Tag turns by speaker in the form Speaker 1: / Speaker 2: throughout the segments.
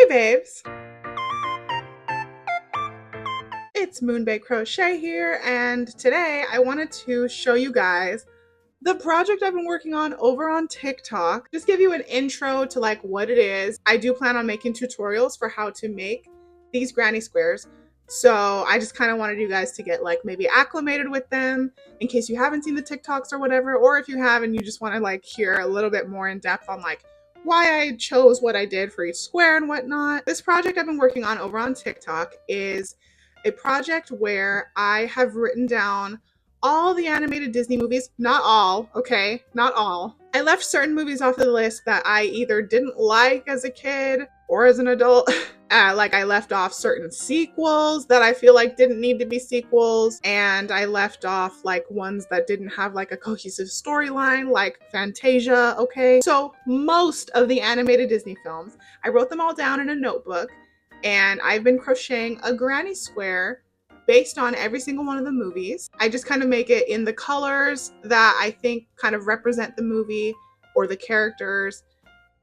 Speaker 1: Hey babes, it's MoonbaeCrochet here, and today I wanted to show you guys the project I've been working on over on TikTok. Just give you an intro to like what it is. I do plan on making tutorials for how to make these granny squares. So I just kind of wanted you guys to get like maybe acclimated with them in case you haven't seen the TikToks or whatever, or if you have and you just want to like hear a little bit more in depth on like why I chose what I did for each square and whatnot. This project I've been working on over on TikTok is a project where I have written down all the animated Disney movies. Not all, okay? Not all. I left certain movies off the list that I either didn't like as a kid or as an adult. Like I left off certain sequels that I feel like didn't need to be sequels, and I left off like ones that didn't have like a cohesive storyline, like Fantasia, okay? So most of the animated Disney films, I wrote them all down in a notebook, and I've been crocheting a granny square based on every single one of the movies. I just kind of make it in the colors that I think kind of represent the movie or the characters,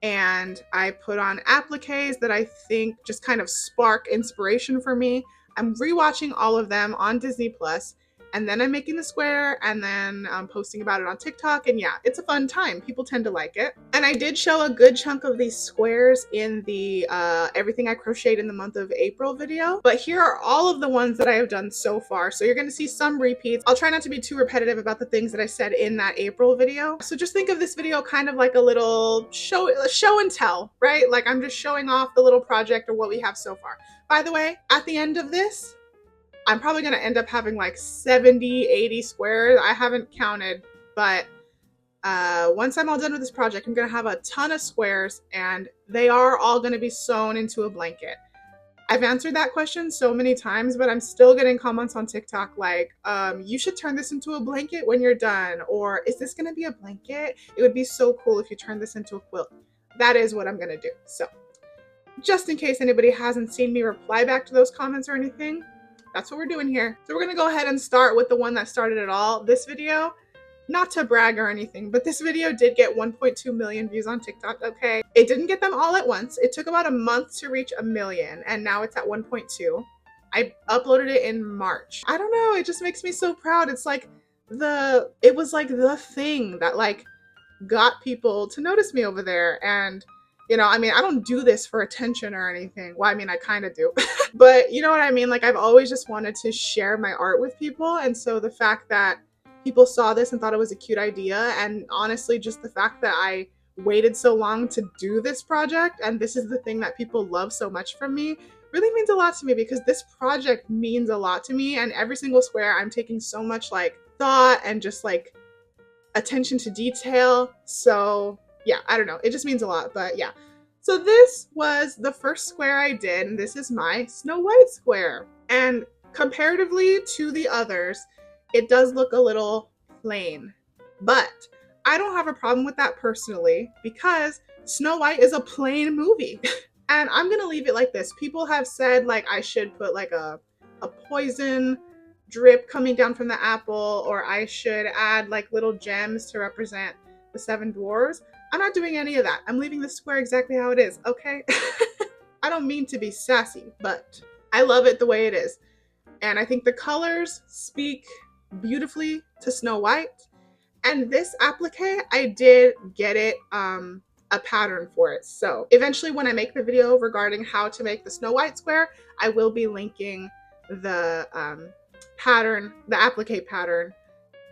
Speaker 1: and I put on appliques that I think just kind of spark inspiration for me. I'm rewatching all of them on Disney Plus, and then I'm making the square, and then I'm posting about it on TikTok, and yeah, it's a fun time. People tend to like it. And I did show a good chunk of these squares in the everything I crocheted in the month of April video, but here are all of the ones that I have done so far. So you're gonna see some repeats. I'll try not to be too repetitive about the things that I said in that April video. So just think of this video kind of like a little show and tell, right? Like I'm just showing off the little project or what we have so far. By the way, at the end of this, I'm probably going to end up having like 70, 80 squares. I haven't counted, but once I'm all done with this project, I'm going to have a ton of squares, and they are all going to be sewn into a blanket. I've answered that question so many times, but I'm still getting comments on TikTok like, you should turn this into a blanket when you're done, or is this going to be a blanket? It would be so cool if you turned this into a quilt. That is what I'm going to do. So just in case anybody hasn't seen me reply back to those comments or anything, that's what we're doing here. So we're gonna go ahead and start with the one that started it all. This video, not to brag or anything, but this video did get 1.2 million views on TikTok, okay? It didn't get them all at once. It took about a month to reach 1 million, and now it's at 1.2. I uploaded it in March. I don't know, it just makes me so proud. It's like it was like the thing that like got people to notice me over there. And you know, I mean, I don't do this for attention or anything. Well, I mean, I kind of do. But you know what I mean? Like, I've always just wanted to share my art with people. And so the fact that people saw this and thought it was a cute idea, and honestly, just the fact that I waited so long to do this project, and this is the thing that people love so much from me, really means a lot to me, because this project means a lot to me. And every single square, I'm taking so much like thought and just like attention to detail. So yeah, I don't know. It just means a lot, but yeah. So this was the first square I did, and this is my Snow White square. And comparatively to the others, it does look a little plain, but I don't have a problem with that personally, because Snow White is a plain movie. And I'm gonna leave it like this. People have said like I should put like a poison drip coming down from the apple, or I should add like little gems to represent the 7 dwarves. I'm not doing any of that. I'm leaving the square exactly how it is, okay? I don't mean to be sassy, but I love it the way it is. And I think the colors speak beautifully to Snow White. And this applique, I did get it a pattern for it. So eventually when I make the video regarding how to make the Snow White square, I will be linking the pattern, the applique pattern,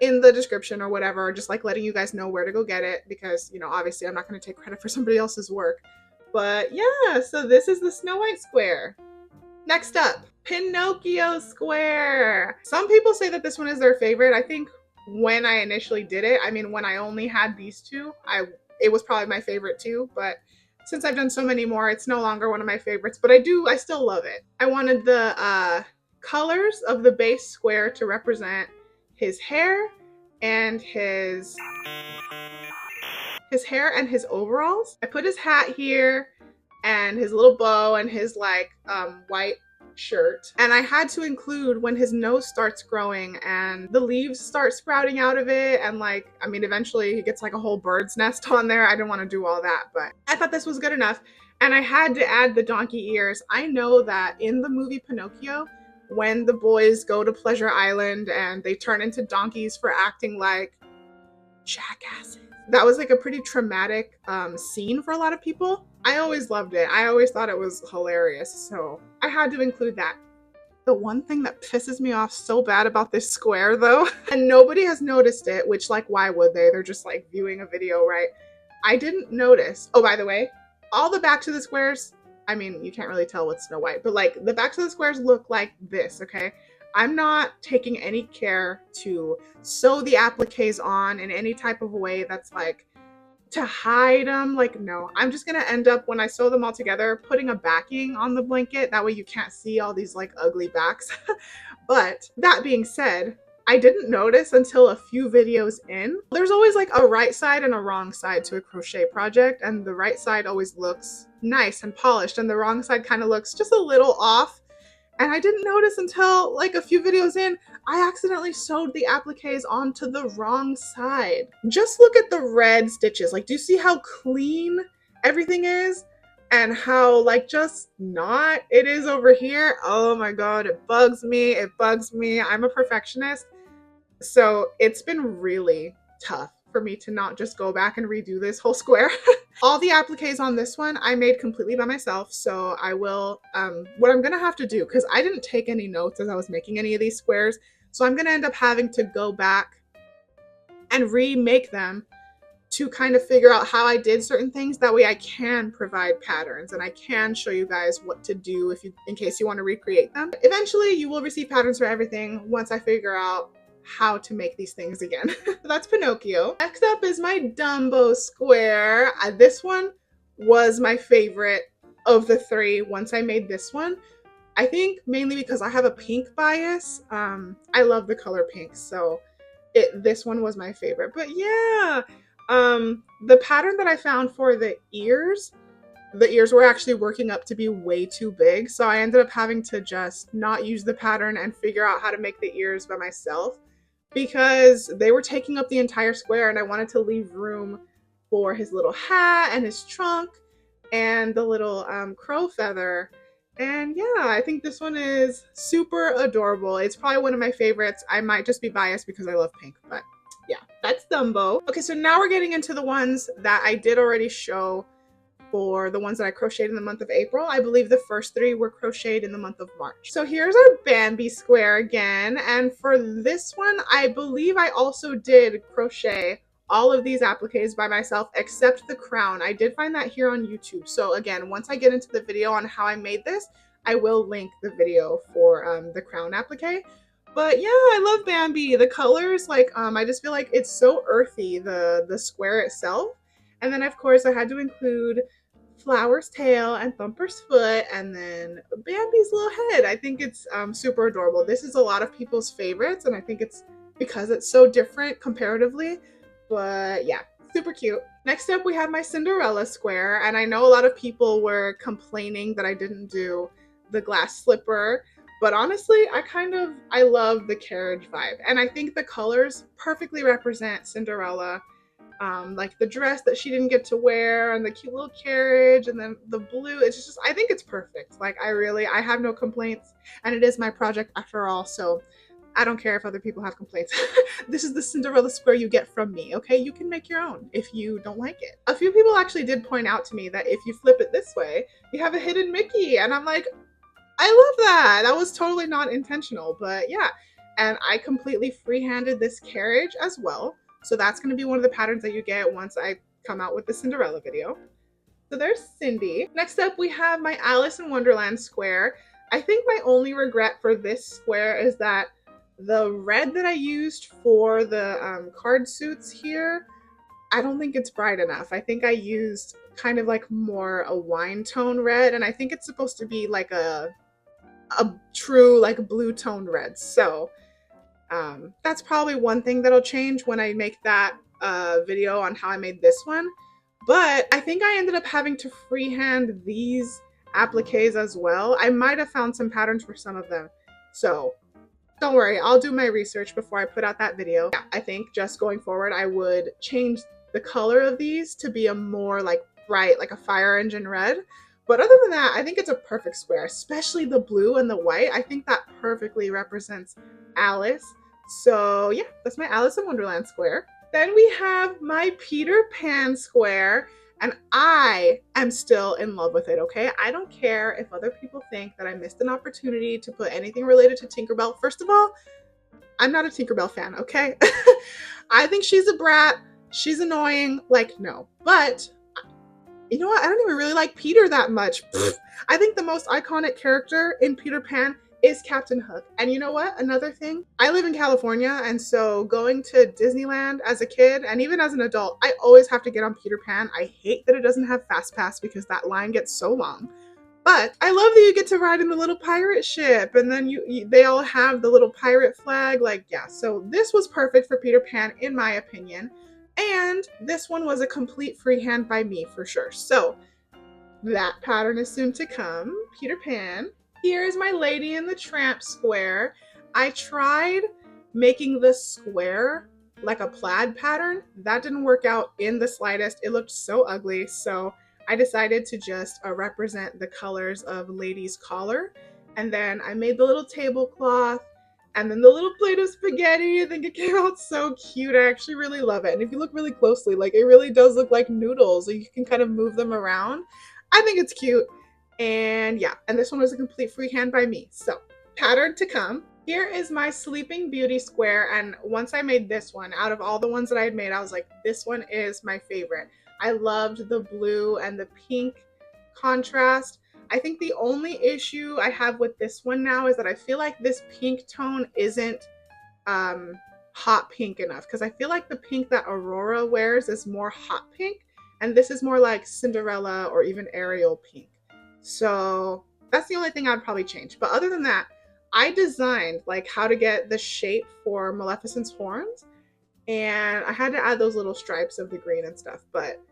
Speaker 1: in the description or whatever, just like letting you guys know where to go get it, because, you know, obviously I'm not going to take credit for somebody else's work. But yeah, so this is the Snow White square. Next up, Pinocchio square. Some people say that this one is their favorite. I think when I initially did it, I mean, when I only had these two, it was probably my favorite too, but since I've done so many more, it's no longer one of my favorites, but I still love it. I wanted the colors of the base square to represent his hair and his overalls. I put his hat here and his little bow and his like white shirt. And I had to include when his nose starts growing and the leaves start sprouting out of it, and like, I mean, eventually he gets like a whole bird's nest on there. I didn't want to do all that, but I thought this was good enough. And I had to add the donkey ears. I know that in the movie Pinocchio, when the boys go to Pleasure Island and they turn into donkeys for acting like jackasses, that was like a pretty traumatic scene for a lot of people. I always loved it. I always thought it was hilarious. So I had to include that. The one thing that pisses me off so bad about this square though, and nobody has noticed it, which like why would they? They're just like viewing a video, right? I didn't notice. Oh, by the way, all the backs of the squares, I mean, you can't really tell with Snow White, but like the backs of the squares look like this, okay? I'm not taking any care to sew the appliques on in any type of way that's like to hide them. Like, no, I'm just gonna end up, when I sew them all together, putting a backing on the blanket. That way you can't see all these like ugly backs. But that being said, I didn't notice until a few videos in. There's always like a right side and a wrong side to a crochet project, and the right side always looks nice and polished, and the wrong side kind of looks just a little off. And I didn't notice until like a few videos in, I accidentally sewed the appliques onto the wrong side. Just look at the red stitches. Like, do you see how clean everything is? And how like just not it is over here? Oh my God, it bugs me. It bugs me. I'm a perfectionist. So it's been really tough for me to not just go back and redo this whole square. All the appliques on this one I made completely by myself, so I will, what I'm gonna have to do, because I didn't take any notes as I was making any of these squares, so I'm gonna end up having to go back and remake them to kind of figure out how I did certain things. That way I can provide patterns and I can show you guys what to do if you, in case you want to recreate them. Eventually you will receive patterns for everything once I figure out how to make these things again. So that's Pinocchio. Next up is my Dumbo square. This one was my favorite of the three once I made this one. I think mainly because I have a pink bias. I love the color pink, so this one was my favorite. But yeah, the pattern that I found for the ears were actually working up to be way too big, so I ended up having to just not use the pattern and figure out how to make the ears by myself, because they were taking up the entire square and I wanted to leave room for his little hat and his trunk and the little crow feather. And yeah, I think this one is super adorable. It's probably one of my favorites. I might just be biased because I love pink, but yeah, that's Dumbo. Okay, so now we're getting into the ones that I did already show for the ones that I crocheted in the month of April. I believe the first three were crocheted in the month of March. So here's our Bambi square again. And for this one, I believe I also did crochet all of these appliques by myself except the crown. I did find that here on YouTube. So again, once I get into the video on how I made this, I will link the video for the crown applique. But yeah, I love Bambi. The colors, like, I just feel like it's so earthy, the square itself. And then of course I had to include Flower's tail and Thumper's foot, and then Bambi's little head. I think it's super adorable. This is a lot of people's favorites, and I think it's because it's so different comparatively. But yeah, super cute. Next up, we have my Cinderella square, and I know a lot of people were complaining that I didn't do the glass slipper, but honestly, I love the carriage vibe, and I think the colors perfectly represent Cinderella. Like the dress that she didn't get to wear and the cute little carriage and then the blue, it's just, I think it's perfect. Like I have no complaints, and it is my project after all, so I don't care if other people have complaints. This is the Cinderella square you get from me, okay? You can make your own if you don't like it. A few people actually did point out to me that if you flip it this way, you have a hidden Mickey, and I'm like, I love that. That was totally not intentional, but yeah. And I completely freehanded this carriage as well. So that's going to be one of the patterns that you get once I come out with the Cinderella video. So there's Cindy. Next up, we have my Alice in Wonderland square. I think my only regret for this square is that the red that I used for the card suits here, I don't think it's bright enough. I think I used kind of like more a wine tone red, and I think it's supposed to be like a true like blue tone red. So that's probably one thing that'll change when I make that video on how I made this one. But I think I ended up having to freehand these appliques as well. I might have found some patterns for some of them. So don't worry, I'll do my research before I put out that video. Yeah, I think just going forward, I would change the color of these to be a more like bright, like a fire engine red. But other than that, I think it's a perfect square, especially the blue and the white. I think that perfectly represents Alice. So yeah, that's my Alice in Wonderland square. Then we have my Peter Pan square, and I am still in love with it, okay? I don't care if other people think that I missed an opportunity to put anything related to Tinkerbell. First of all, I'm not a Tinkerbell fan, okay? I think she's a brat. She's annoying. Like, no. But you know what? I don't even really like Peter that much. I think the most iconic character in Peter Pan is Captain Hook. And you know what? Another thing, I live in California, and so going to Disneyland as a kid and even as an adult, I always have to get on Peter Pan. I hate that it doesn't have Fast Pass because that line gets so long. But I love that you get to ride in the little pirate ship, and then they all have the little pirate flag. Like, yeah, so this was perfect for Peter Pan in my opinion. And this one was a complete freehand by me for sure. So that pattern is soon to come. Peter Pan. Here is my Lady and the Tramp square. I tried making this square like a plaid pattern. That didn't work out in the slightest. It looked so ugly. So I decided to just represent the colors of Lady's collar. And then I made the little tablecloth and then the little plate of spaghetti. I think it came out so cute. I actually really love it. And if you look really closely, like it really does look like noodles. You can kind of move them around. I think it's cute. And yeah, and this one was a complete freehand by me. So pattern to come. Here is my Sleeping Beauty square. And once I made this one, out of all the ones that I had made, I was like, this one is my favorite. I loved the blue and the pink contrast. I think the only issue I have with this one now is that I feel like this pink tone isn't hot pink enough, because I feel like the pink that Aurora wears is more hot pink, and this is more like Cinderella or even Ariel pink. So that's the only thing I'd probably change. But other than that, I designed like how to get the shape for Maleficent's horns, and I had to add those little stripes of the green and stuff. But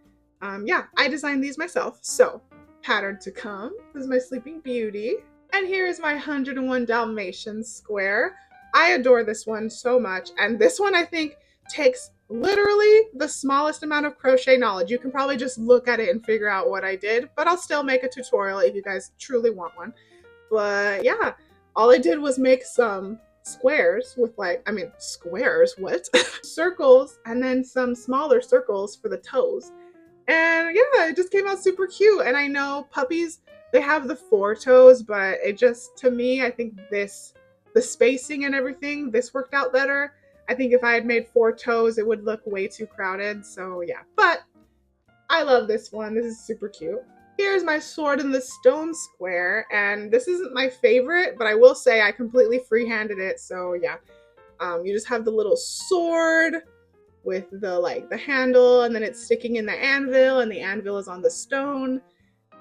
Speaker 1: yeah, I designed these myself. So pattern to come. This is my Sleeping Beauty. And here is my 101 Dalmatians square. I adore this one so much. And this one I think takes literally the smallest amount of crochet knowledge. You can probably just look at it and figure out what I did, but I'll still make a tutorial if you guys truly want one. But yeah, all I did was make some squares with squares, what? Circles, and then some smaller circles for the toes. And yeah, it just came out super cute. And I know puppies, they have the 4 toes, but it just, to me, I think the spacing and everything, this worked out better. I think if I had made 4 toes, it would look way too crowded. So yeah, but I love this one. This is super cute. Here's my Sword in the Stone square. And this isn't my favorite, but I will say I completely freehanded it. So yeah, you just have the little sword with the handle, and then it's sticking in the anvil, and the anvil is on the stone.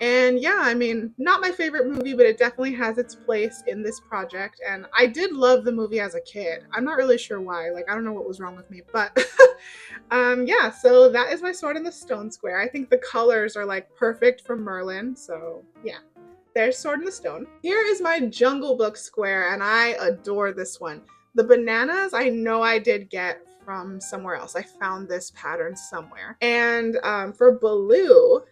Speaker 1: And yeah, I mean, not my favorite movie, but it definitely has its place in this project. And I did love the movie as a kid. I'm not really sure why. Like, I don't know what was wrong with me, but yeah, so that is my Sword in the Stone square. I think the colors are like perfect for Merlin. So yeah, there's Sword in the Stone. Here is my Jungle Book square, and I adore this one. The bananas, I know I did get from somewhere else. I found this pattern somewhere. And for Baloo,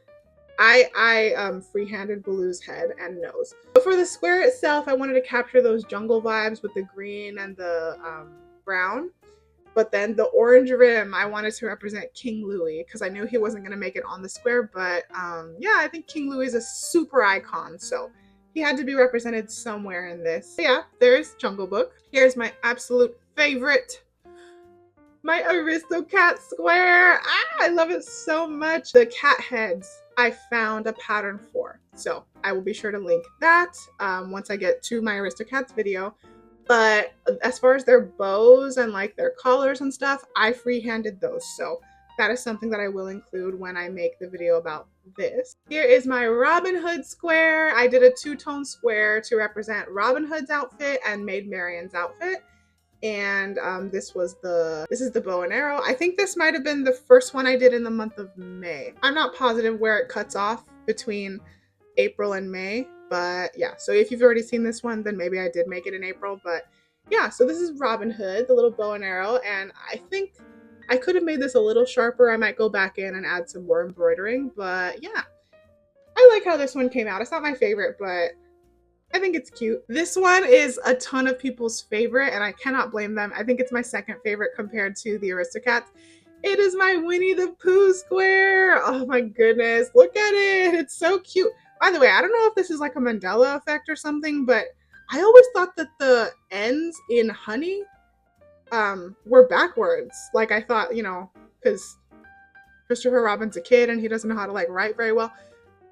Speaker 1: I freehanded Baloo's head and nose. But for the square itself, I wanted to capture those jungle vibes with the green and the brown. But then the orange rim, I wanted to represent King Louis, because I knew he wasn't going to make it on the square. But yeah, I think King Louis is a super icon, so he had to be represented somewhere in this. So yeah, there's Jungle Book. Here's my absolute favorite, my Aristocat square. I love it so much. The cat heads I found a pattern for, so I will be sure to link that once I get to my Aristocats video. But as far as their bows and like their collars and stuff, I freehanded those, so that is something that I will include when I make the video about this. Here is my Robin Hood square. I did a 2-tone square to represent Robin Hood's outfit and Maid Marian's outfit. And this is the bow and arrow. I think this might have been the first one I did in the month of May. I'm not positive where it cuts off between April and May, but yeah. So if you've already seen this one, then maybe I did make it in April. But yeah, so this is Robin Hood, the little bow and arrow. And I think I could have made this a little sharper. I might go back in and add some more embroidering, but yeah. I like how this one came out. It's not my favorite, but I think it's cute. This one is a ton of people's favorite, and I cannot blame them. I think it's my second favorite compared to the Aristocats. It is my Winnie the Pooh square. Oh my goodness, look at it. It's so cute. By the way, I don't know if this is like a Mandela effect or something, but I always thought that the ends in honey were backwards. Like I thought, because Christopher Robin's a kid and he doesn't know how to like write very well.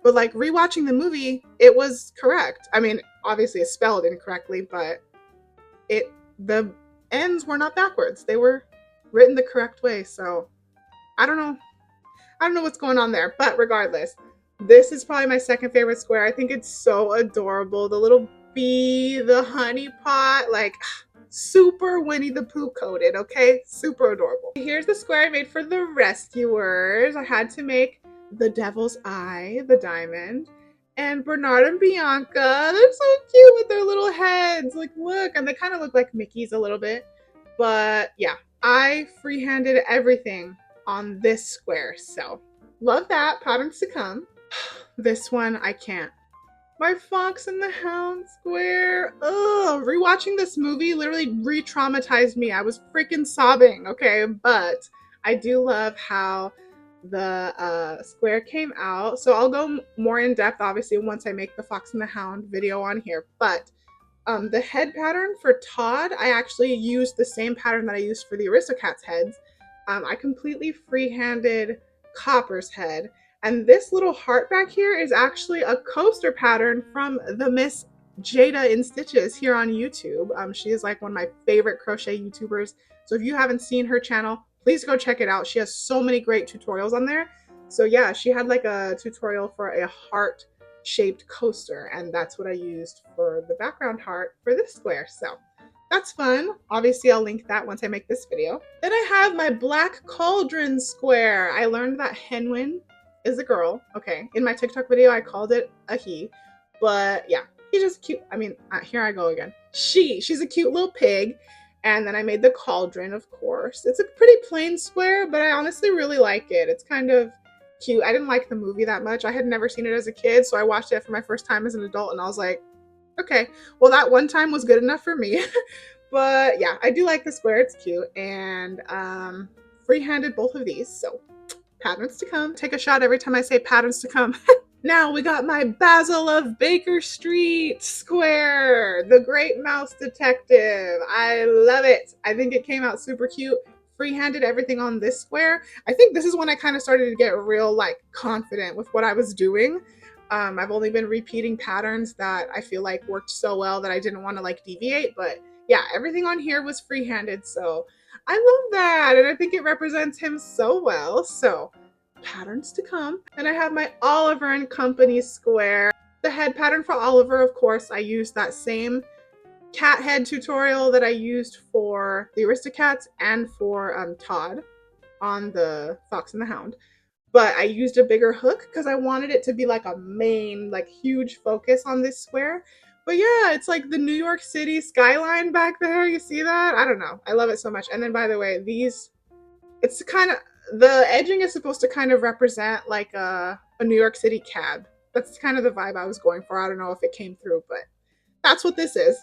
Speaker 1: But like rewatching the movie, it was correct. I mean, obviously it's spelled incorrectly, but the ends were not backwards. They were written the correct way. So I don't know. I don't know what's going on there. But regardless, this is probably my second favorite square. I think it's so adorable. The little bee, the honey pot, like super Winnie the Pooh coded, okay? Super adorable. Here's the square I made for the rescuers. I had to make the devil's eye, the diamond, and Bernard and Bianca. They're so cute with their little heads. Like, look, and they kind of look like Mickey's a little bit. But yeah, I freehanded everything on this square. So love that. Patterns to come. This one, I can't. My Fox and the Hound square. Ugh, rewatching this movie literally re-traumatized me. I was freaking sobbing, okay? But I do love how the square came out. So I'll go more in depth, obviously, once I make the Fox and the Hound video on here. But the head pattern for Todd, I actually used the same pattern that I used for the Aristocats heads. I completely freehanded Copper's head. And this little heart back here is actually a coaster pattern from the Miss Jada in Stitches here on YouTube. She is like one of my favorite crochet YouTubers. So if you haven't seen her channel, please go check it out. She has so many great tutorials on there. So yeah, she had like a tutorial for a heart-shaped coaster, and that's what I used for the background heart for this square. So that's fun. Obviously, I'll link that once I make this video. Then I have my black cauldron square. I learned that Henwin is a girl. Okay, in my TikTok video, I called it a he, but yeah, he's just cute. I mean, here I go again. She's a cute little pig. And then I made the cauldron, of course. It's a pretty plain square, but I honestly really like it. It's kind of cute. I didn't like the movie that much. I had never seen it as a kid, so I watched it for my first time as an adult, and I was like, okay, well, that one time was good enough for me. But yeah, I do like the square. It's cute. And freehanded both of these, so patterns to come. Take a shot every time I say patterns to come. Now we got my Basil of Baker Street square, the Great Mouse Detective. I love it. I think it came out super cute. Freehanded everything on this square. I think this is when I kind of started to get real like confident with what I was doing. I've only been repeating patterns that I feel like worked so well that I didn't want to like deviate, but yeah, everything on here was freehanded, so I love that, and I think it represents him so well. So patterns to come. And I have my Oliver and Company square. The head pattern for Oliver, of course, I used that same cat head tutorial that I used for the Aristocats and for Todd on the Fox and the Hound. But I used a bigger hook because I wanted it to be like a main, like huge focus on this square. But yeah, it's like the New York City skyline back there. You see that? I don't know. I love it so much. And then by the way, it's kind of, the edging is supposed to kind of represent like a New York City cab. That's kind of the vibe I was going for. I don't know if it came through, but that's what this is.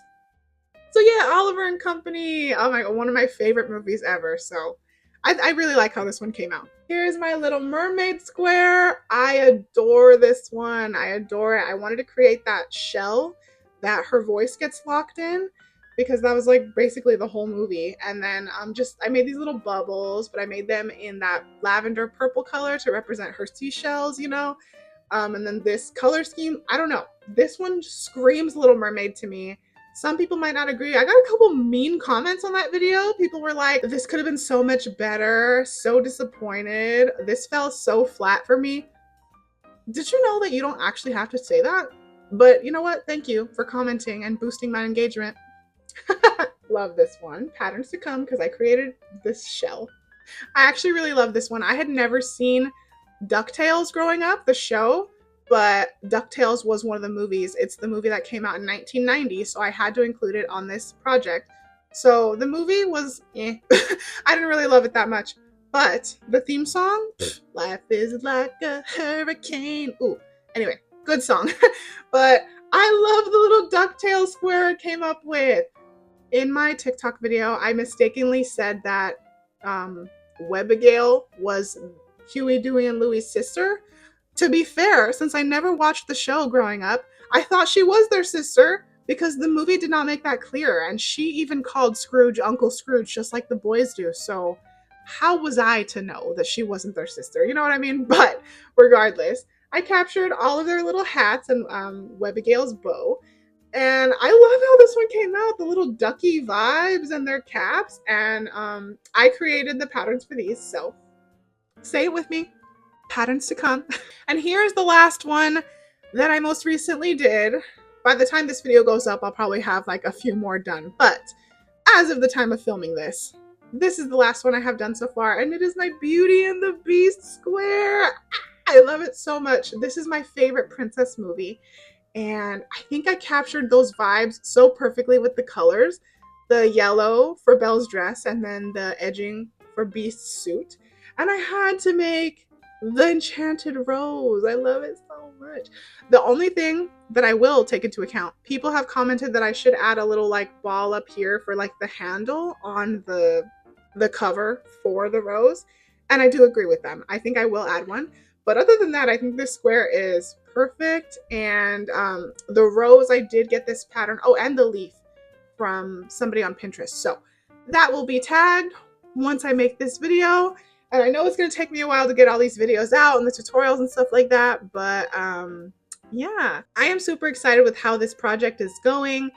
Speaker 1: So yeah, Oliver and Company. Oh my god, one of my favorite movies ever. So I really like how this one came out. Here's my Little Mermaid square. I adore this one. I adore it. I wanted to create that shell that her voice gets locked in, because that was like basically the whole movie. And then I made these little bubbles, but I made them in that lavender purple color to represent her seashells, and then this color scheme, I don't know, this one screams Little Mermaid to me. Some people might not agree. I got a couple mean comments on that video. People were like, this could have been so much better, so disappointed, this fell so flat for me. Did you know that you don't actually have to say that? But you know what, thank you for commenting and boosting my engagement. Love this one. Patterns to come, because I created this shell. I actually really love this one. I had never seen DuckTales growing up, the show, but DuckTales was one of the movies. It's the movie that came out in 1990, so I had to include it on this project. So the movie was I didn't really love it that much, but the theme song, life is like a hurricane. Ooh, anyway, good song. But I love the little ducktail square it came up with. In my TikTok video, I mistakenly said that Webigail was Huey, Dewey, and Louie's sister. To be fair, since I never watched the show growing up, I thought she was their sister because the movie did not make that clear. And she even called Scrooge Uncle Scrooge, just like the boys do. So how was I to know that she wasn't their sister? You know what I mean? But regardless, I captured all of their little hats and Webigail's bow. And I love how this one came out, the little ducky vibes and their caps. And I created the patterns for these. So say it with me, patterns to come. And here's the last one that I most recently did. By the time this video goes up, I'll probably have like a few more done. But as of the time of filming this, this is the last one I have done so far. And it is my Beauty and the Beast square. I love it so much. This is my favorite princess movie. And I think I captured those vibes so perfectly with the colors. The yellow for Belle's dress and then the edging for Beast's suit. And I had to make the enchanted rose. I love it so much. The only thing that I will take into account, people have commented that I should add a little like ball up here for like the handle on the cover for the rose. And I do agree with them. I think I will add one. But other than that, I think this square is perfect. And the rose, I did get this pattern. Oh, and the leaf from somebody on Pinterest. So that will be tagged once I make this video. And I know it's going to take me a while to get all these videos out and the tutorials and stuff like that. But yeah, I am super excited with how this project is going.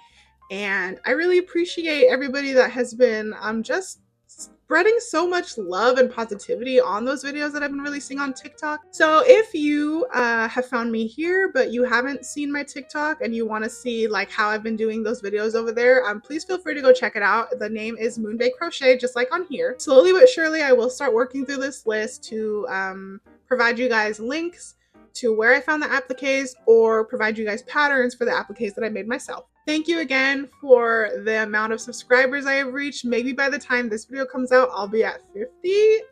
Speaker 1: And I really appreciate everybody that has been just spreading so much love and positivity on those videos that I've been releasing on TikTok. So if you have found me here, but you haven't seen my TikTok and you want to see like how I've been doing those videos over there, please feel free to go check it out. The name is MoonbaeCrochet, just like on here. Slowly but surely, I will start working through this list to provide you guys links to where I found the appliques or provide you guys patterns for the appliques that I made myself. Thank you again for the amount of subscribers I have reached. Maybe by the time this video comes out, I'll be at 50.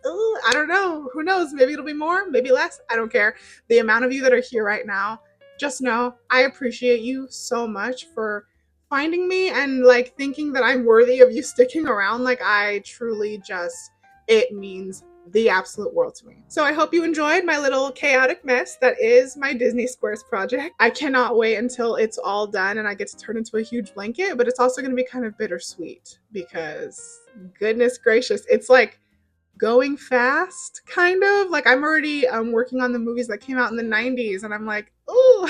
Speaker 1: Ooh, I don't know. Who knows? Maybe it'll be more, maybe less. I don't care. The amount of you that are here right now, just know I appreciate you so much for finding me and like thinking that I'm worthy of you sticking around. Like I truly just, it means the absolute world to me. So I hope you enjoyed my little chaotic mess that is my Disney Squares project. I cannot wait until it's all done and I get to turn into a huge blanket, but it's also going to be kind of bittersweet because goodness gracious, it's like going fast, kind of. Like I'm already working on the movies that came out in the 90s and I'm like, ooh.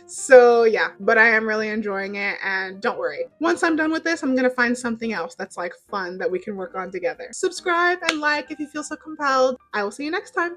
Speaker 1: So yeah, but I am really enjoying it and don't worry. Once I'm done with this, I'm gonna find something else that's like fun that we can work on together. Subscribe and like if you feel so compelled. I will see you next time.